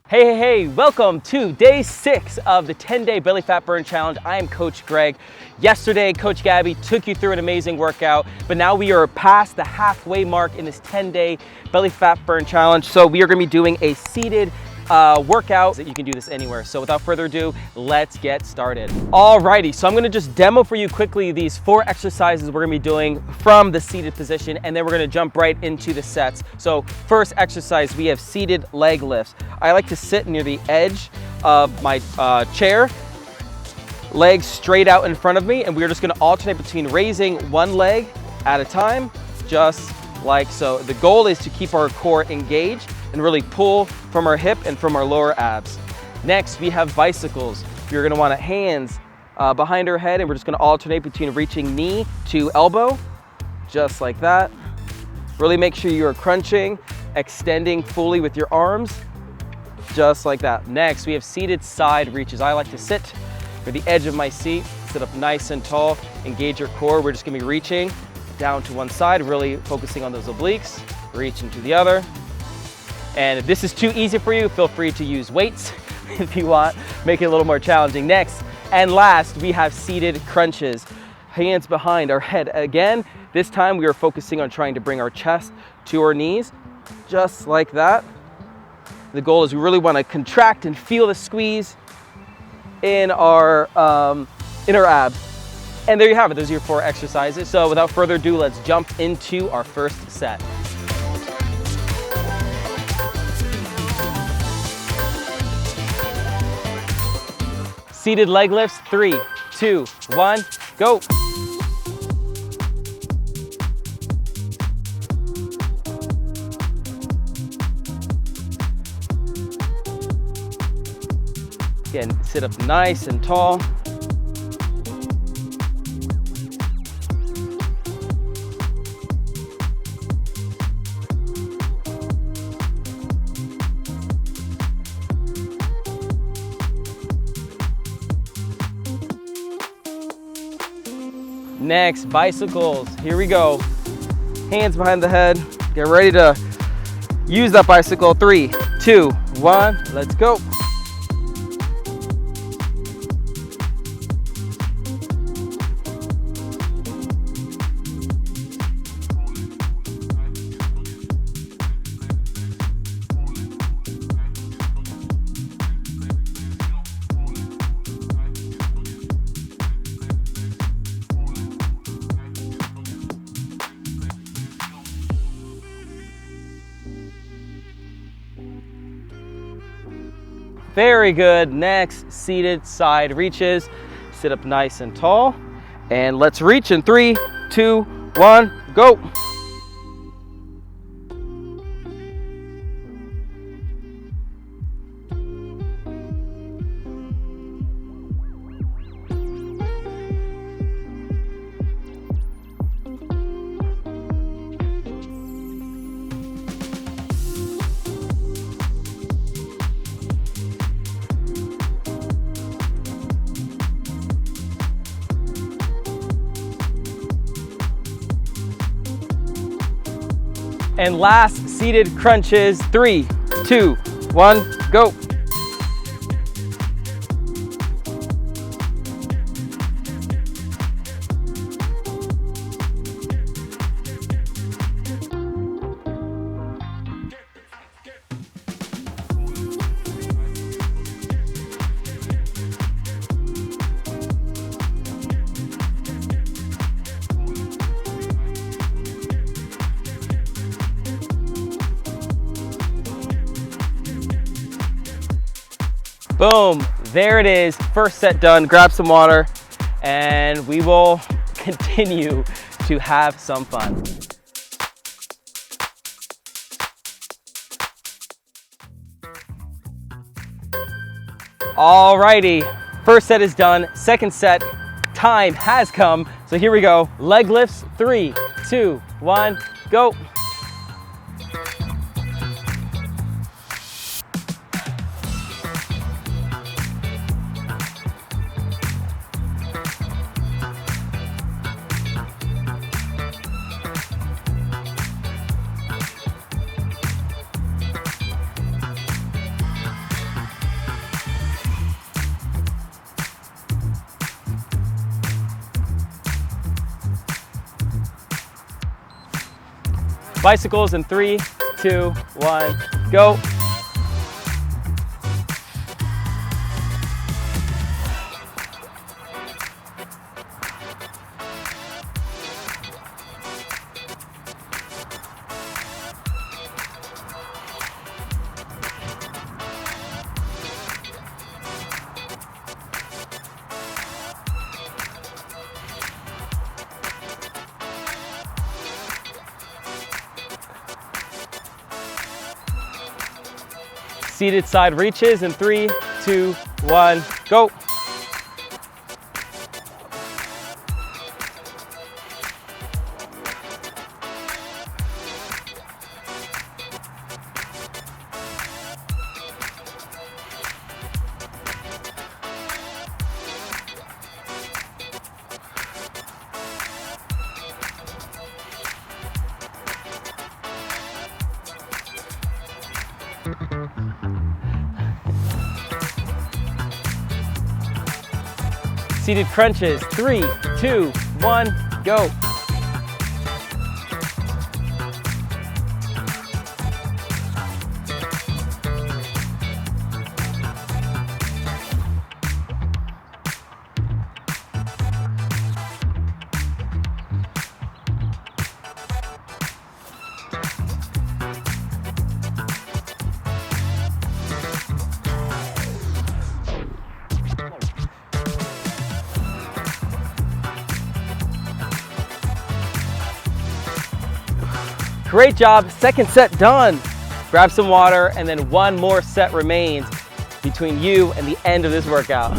Hey, welcome to day 6 of the 10-day belly fat burn challenge. I am Coach Greg. Yesterday, Coach Gabby took you through an amazing workout, but now we are past the halfway mark in this 10-day belly fat burn challenge. So we are gonna be doing a seated workout. You can do this anywhere. So without further ado, let's get started. Alrighty, so I'm gonna just demo for you quickly these 4 exercises we're gonna be doing from the seated position, and then we're gonna jump right into the sets. So first exercise, we have seated leg lifts. I like to sit near the edge of my chair, legs straight out in front of me, and we're just gonna alternate between raising one leg at a time, just like so. The goal is to keep our core engaged and really pull from our hip and from our lower abs. Next, we have bicycles. You're gonna want hands behind our head, and we're just gonna alternate between reaching knee to elbow, just like that. Really make sure you are crunching, extending fully with your arms, just like that. Next, we have seated side reaches. I like to sit for the edge of my seat, sit up nice and tall, engage your core. We're just gonna be reaching down to one side, really focusing on those obliques, reaching to the other. And if this is too easy for you, feel free to use weights if you want, make it a little more challenging. Next and last, we have seated crunches. Hands behind our head. Again, this time we are focusing on trying to bring our chest to our knees, just like that. The goal is we really want to contract and feel the squeeze in our abs. And there you have it, those are your 4 exercises. So without further ado, let's jump into our first set. Seated leg lifts, 3, 2, 1, go. Again, sit up nice and tall. Next, bicycles. Here we go. Hands behind the head. Get ready to use that bicycle. 3, 2, 1, let's go. Very good. Next, seated side reaches. Sit up nice and tall. And let's reach in 3, 2, 1, go. And last, seated crunches. 3, 2, 1, go. Boom, there it is. First set done. Grab some water and we will continue to have some fun. Alrighty, first set is done. Second set time has come. So here we go. Leg lifts, 3, 2, 1, go. Bicycles in 3, 2, 1, go. Seated side reaches in 3, 2, 1, go. Seated crunches, 3, 2, 1, go. Great job, second set done. Grab some water and then one more set remains between you and the end of this workout.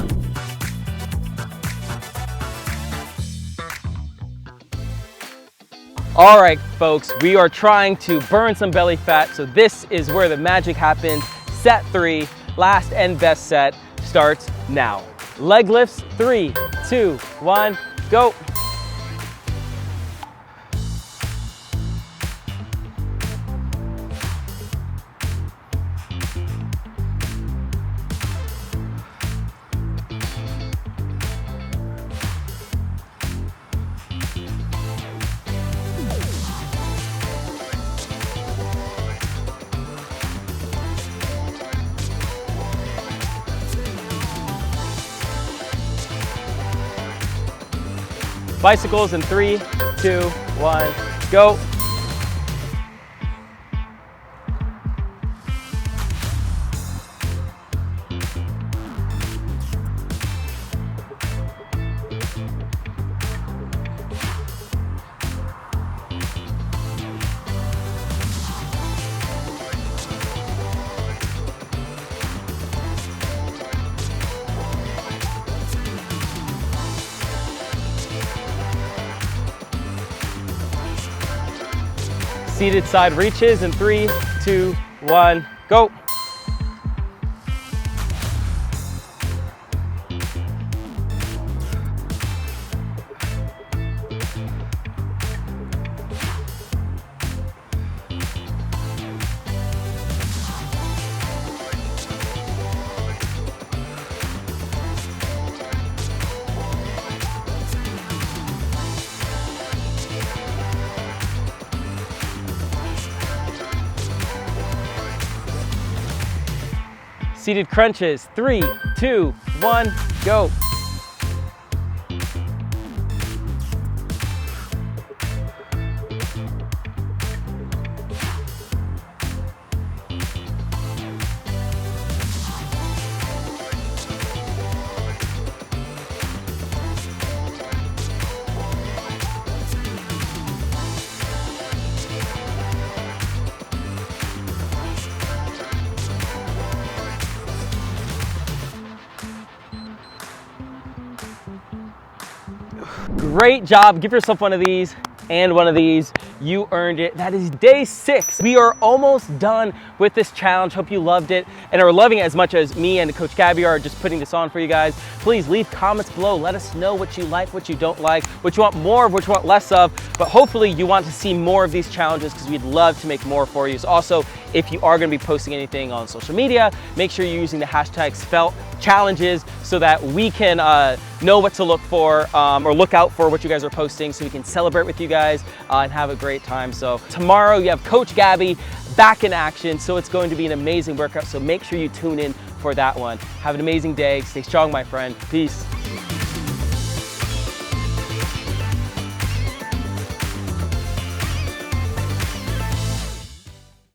All right, folks, we are trying to burn some belly fat, so this is where the magic happens. Set 3, last and best set, starts now. Leg lifts, 3, 2, 1, go. Bicycles in 3, 2, 1, go. Seated side reaches in 3, 2, 1, go. Seated crunches, 3, 2, 1, go. Great job. Give yourself one of these and one of these. You earned it. That is day 6. We are almost done with this challenge. Hope you loved it and are loving it as much as me and Coach Gabby are just putting this on for you guys. Please leave comments below. Let us know what you like, what you don't like, what you want more of, what you want less of. But hopefully you want to see more of these challenges because we'd love to make more for you. So also, if you are going to be posting anything on social media, make sure you're using the hashtag #SvelteChallenges so that we can know what to look for or look out for what you guys are posting so we can celebrate with you guys and have a great time. So tomorrow you have Coach Gabby back in action, so it's going to be an amazing workout. So make sure you tune in for that one. Have an amazing day. Stay strong, my friend. Peace.